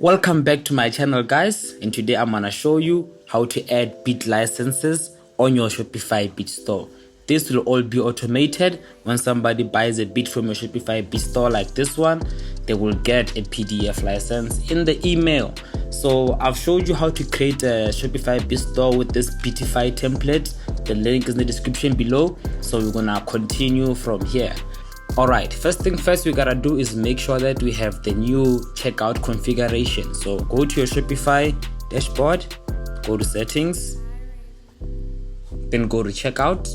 Welcome back to my channel, guys, and today I'm gonna show you how to add bit licenses on your Shopify bit store. This will all be automated. When somebody buys a bit from your Shopify bit store like this one, they will get a PDF license in the email. So I've showed you how to create a Shopify bit store with this Bitify template. The link is in the description below, so we're gonna continue from here. Alright, first thing first we gotta do is make sure that we have the new checkout configuration. So go to your Shopify dashboard, go to settings, then go to checkout,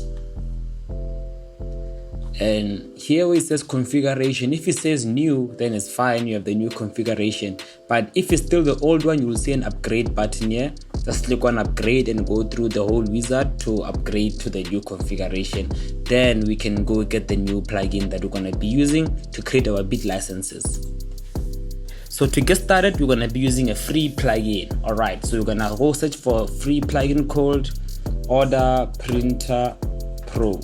and here where it says configuration, if it says new, then it's fine, you have the new configuration. But if it's still the old one, you will see an upgrade button here. Just click on upgrade and go through the whole wizard to upgrade to the new configuration. Then we can go get the new plugin that we're going to be using to create our bit licenses. So to get started, we're going to be using a free plugin. Alright, so we're going to go search for a free plugin called Order Printer Pro.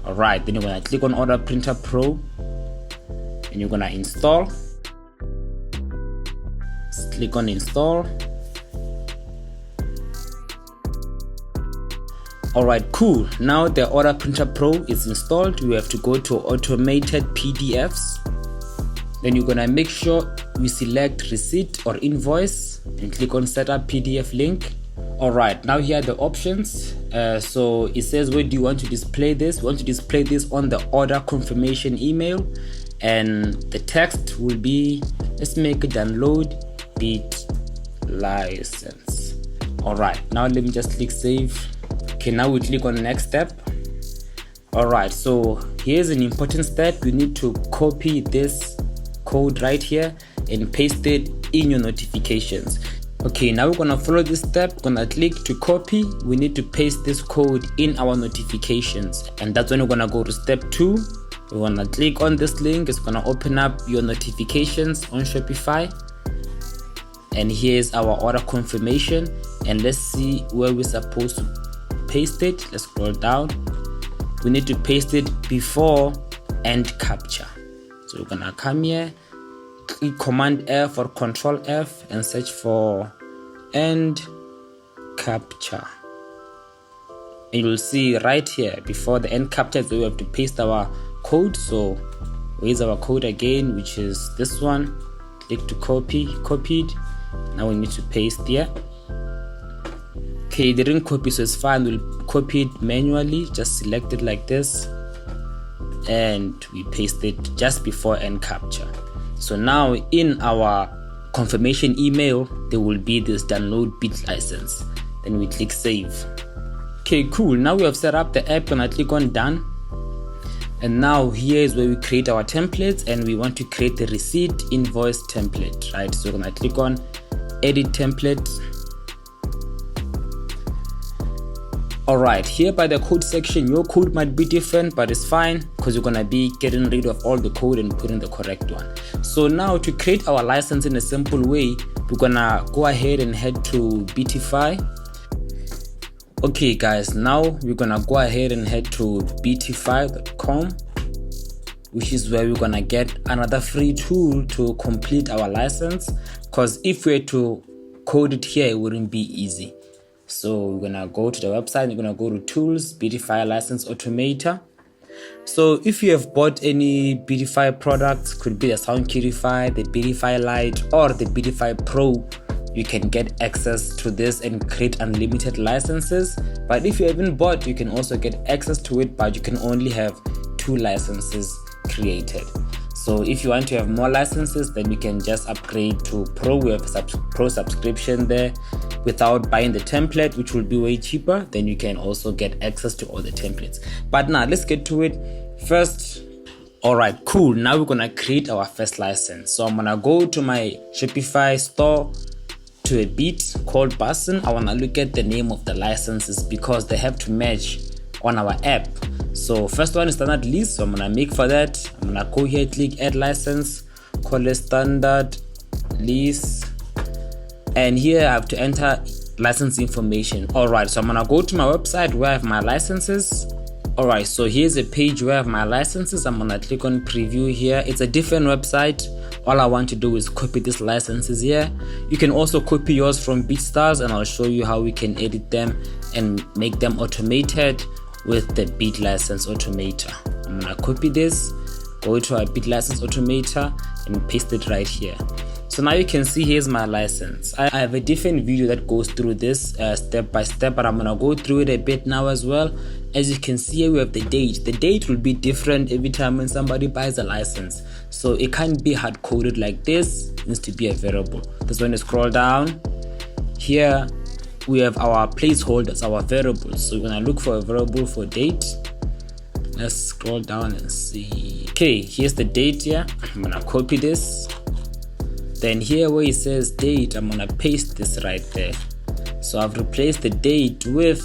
Alright, then you're going to click on Order Printer Pro and you're going to install. Just click on install. Alright, cool. Now the Order Printer Pro is installed. We have to go to automated PDFs. Then you're gonna make sure we select receipt or invoice and click on setup PDF link. Alright, now here are the options. So it says, where do you want to display this? We want to display this on the order confirmation email, and the text will be, let's make a download bit license. Alright, now let me just click save. Okay, now we click on next step. Alright, so here's an important step. You need to copy this code right here and paste it in your notifications. Okay, now we're gonna follow this step. We're gonna click to copy. We need to paste this code in our notifications, and that's when we're gonna go to step 2. We're gonna click on this link. It's gonna open up your notifications on Shopify, and here's our order confirmation. And let's see where we're supposed to paste it. Let's scroll down. We need to paste it before end capture. So we're gonna come here, click Command F or Control F and search for end capture. And you'll see right here before the end capture, so we have to paste our code. So where's our code again, which is this one. Click to copy, copied. Now we need to paste here. Okay, they didn't copy, so it's fine. We'll copy it manually. Just select it like this and we paste it just before end capture. So now in our confirmation email, there will be this download bit license. Then we click save. Okay, cool. Now we have set up the app, and I click on done. And now here is where we create our templates, and we want to create the receipt invoice template, right? So we're gonna click on edit template. Alright, here by the code section, your code might be different, but it's fine because you're gonna be getting rid of all the code and putting the correct one. So now to create our license in a simple way, we're gonna go ahead and head to Bitify. Okay guys, now we're gonna go ahead and head to bitify.com, which is where we're gonna get another free tool to complete our license, because if we were to code it here, it wouldn't be easy. So we're gonna go to the website, we're gonna go to tools, Bitify license automator. So if you have bought any Bitify products, could be the Soundkirify, the Bitify Lite, or the Bitify Pro, you can get access to this and create unlimited licenses. But if you haven't bought, you can also get access to it, but you can only have 2 licenses created. So if you want to have more licenses, then you can just upgrade to Pro. We have a Pro subscription there without buying the template, which will be way cheaper. Then you can also get access to all the templates. But now let's get to it first. Alright, cool. Now we're gonna create our first license. So I'm gonna go to my Shopify store to a bit called Button. I wanna look at the name of the licenses because they have to match on our app. So first one is standard list, so I'm gonna make for that. I'm gonna go here, click add license, call it standard list, and here I have to enter license information. Alright, so I'm gonna go to my website where I have my licenses. Alright, so here's a page where I have my licenses. I'm gonna click on preview here. It's a different website All I want to do is copy these licenses here. You can also copy yours from BeatStars, and I'll show you how we can edit them and make them automated with the Beat License Automator. I'm gonna copy this, go to our Beat License Automator and paste it right here. So now you can see here's my license. I have a different video that goes through this step by step, but I'm gonna go through it a bit now as well. As you can see here, we have the date. The date will be different every time when somebody buys a license. So it can't be hard coded like this. It needs to be a variable. That's when you scroll down. Here we have our placeholders, our variables. So we're gonna look for a variable for date. Let's scroll down and see. Okay, here's the date here. I'm gonna copy this. Then here where it says date, I'm gonna paste this right there. So I've replaced the date with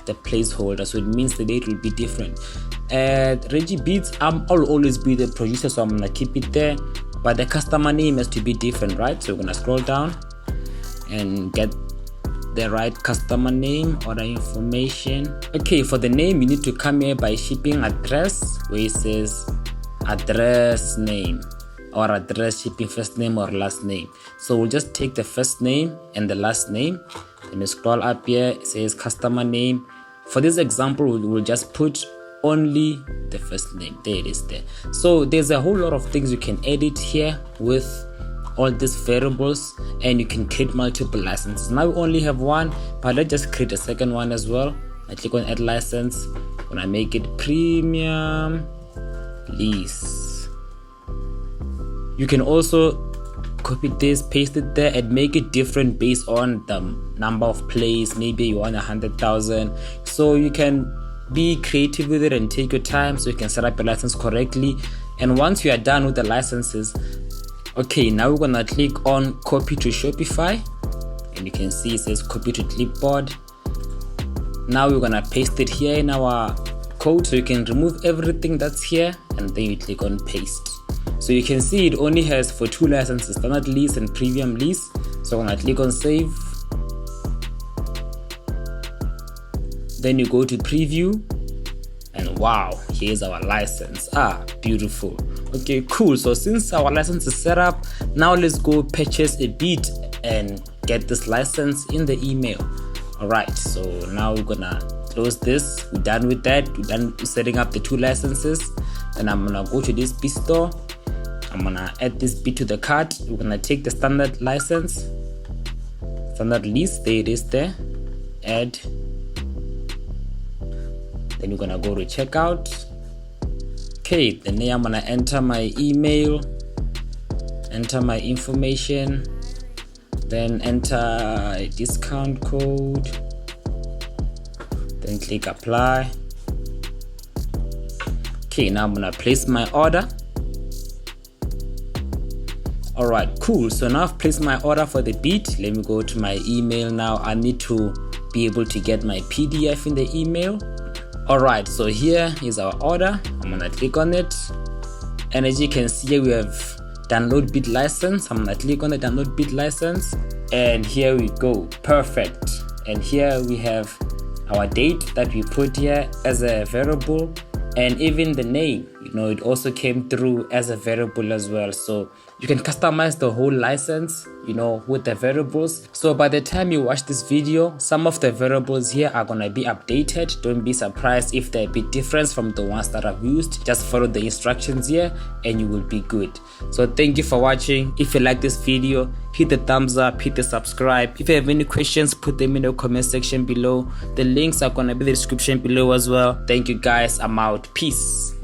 the placeholder, so it means the date will be different. At Reggie Beats, I'll always be the producer, so I'm gonna keep it there, but the customer name has to be different, right? So we're gonna scroll down and get the right customer name, order information. Okay, for the name, you need to come here by shipping address, where it says address name, or address shipping first name or last name. So we'll just take the first name and the last name. Then you scroll up here, it says customer name. For this example, we'll just put only the first name. There it is there. So there's a whole lot of things you can edit here with all these variables, and you can create multiple licenses. Now we only have one, but let's just create a second one as well. I click on add license. When I make it premium lease. You can also copy this, paste it there, and make it different based on the number of plays. Maybe you want 100,000. So you can be creative with it and take your time so you can set up your license correctly. And once you are done with the licenses, okay, now we're gonna click on copy to Shopify, and you can see it says copy to clipboard. Now we're gonna paste it here in our code, so you can remove everything that's here, and then you click on paste. So you can see it only has for two licenses, standard lease and premium lease. So I'm gonna click on save. Then you go to preview, and wow, here's our license. Beautiful. Okay, cool. So since our license is set up, now let's go purchase a beat and get this license in the email. All right, so now we're gonna close this. We're done with that. We're done setting up the two licenses. Then I'm gonna go to this beat store. I'm gonna add this beat to the cart. We're gonna take the standard license, standard lease. There it is there. Add. Then we're gonna go to checkout. Okay, then here I'm gonna enter my email, enter my information, then enter a discount code, then click apply. Okay, now I'm gonna place my order. Alright, cool. So now I've placed my order for the beat. Let me go to my email now. I need to be able to get my PDF in the email. Alright, so here is our order. I'm gonna click on it, and as you can see, we have download beat license. I'm gonna click on the download beat license, and here we go. Perfect. And here we have our date that we put here as a variable, and even the name, it also came through as a variable as well. So you can customize the whole license, with the variables. So by the time you watch this video, some of the variables here are gonna be updated. Don't be surprised if they're a bit different from the ones that I've used. Just follow the instructions here and you will be good. So thank you for watching. If you like this video, hit the thumbs up, hit the subscribe. If you have any questions, put them in the comment section below. The links are gonna be in the description below as well. Thank you guys. I'm out. Peace.